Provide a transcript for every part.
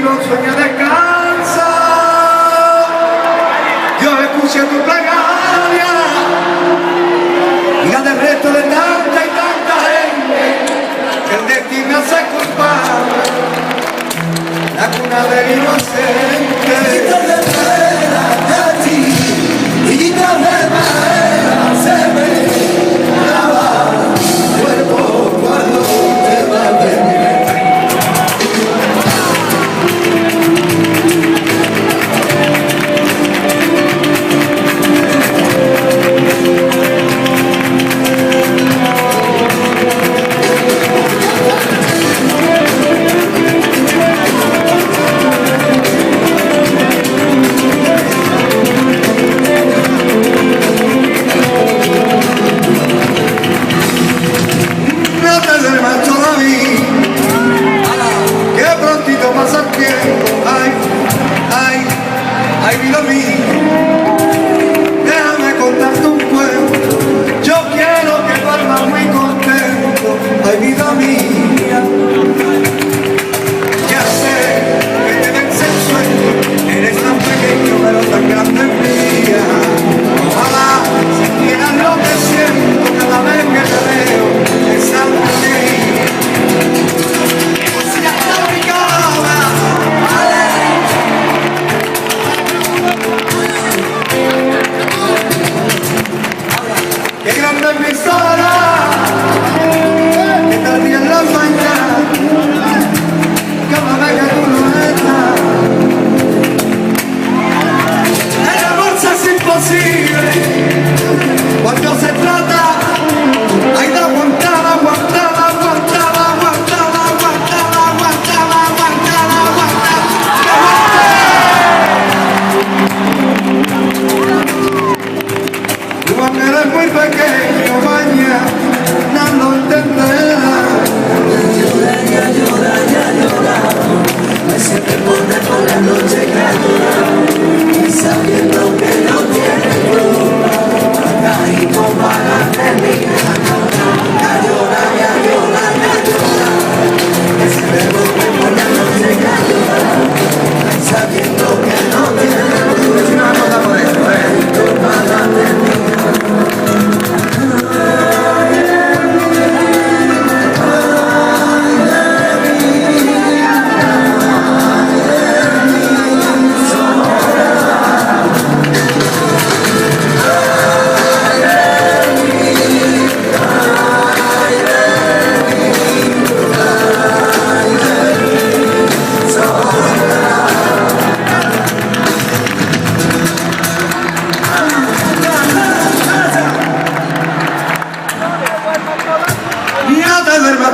destino, sueña descansa. Dios escuche tu plegaria y la del resto de tanta y tanta gente que el destino hace culpable, la cuna del inocente. Higuitas de madera se me clava el cuerpo cuando te va a venir. Ay, vida mía, déjame contarte un cuento. Yo quiero que duermas muy contento. Ay, vida mía, ya sé que te vence el sueño. Eres tan pequeño pero tan grande mía. Ojalá sintieras lo que siento cada vez que te veo pensando en ti. Qué grande es mi soledad, que tardía en la mañana, cada vez que tú no estás. El amor se hace imposible cuando se trata, hay de aguantar, aguantar, aguantar, aguantar, aguantar, aguantar, aguantar, aguantar. Tú eres muy pequeño, mañana no entenderás. Llora, ya llora, ya llora. Me siempre pone por la noche que llora. Y sabiendo que no tiene culpa, y con balas de mi alma. Ya llora, ya llora, ya llora. Me siempre pone por la noche que llora. Y sabiendo que no tiene culpa, y con balas de mi alma.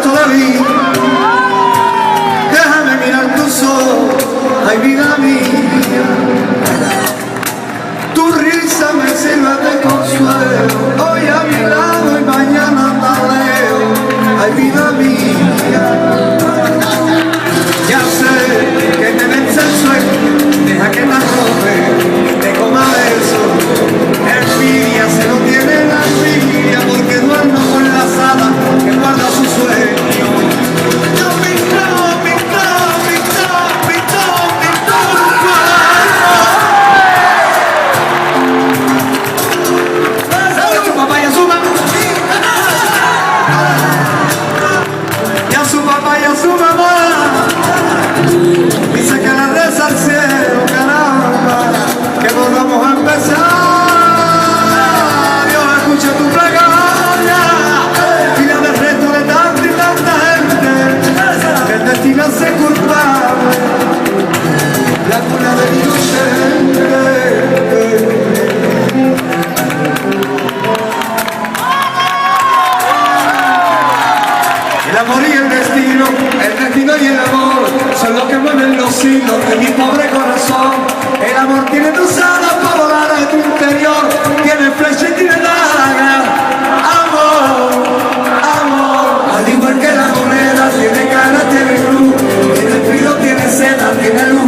Todavía, déjame mirar tus ojos, ay vida mía, tu risa me sirve de consuelo, hoy a mi lado y mañana tan lejos, ay vida mía, ya sé que te vence el sueño, deja que te arroje, te coma eso, envidia se lo tiene la envidia, porque duermo con la sala que guarda su sueño. Y el amor son los que mueven los hilos de mi pobre corazón. El amor tiene tus alas para volar a tu interior, tiene flecha y tiene daga. Amor, amor, al igual que la moneda, tiene cara, tiene cruz, tiene frío, tiene seda, tiene luz.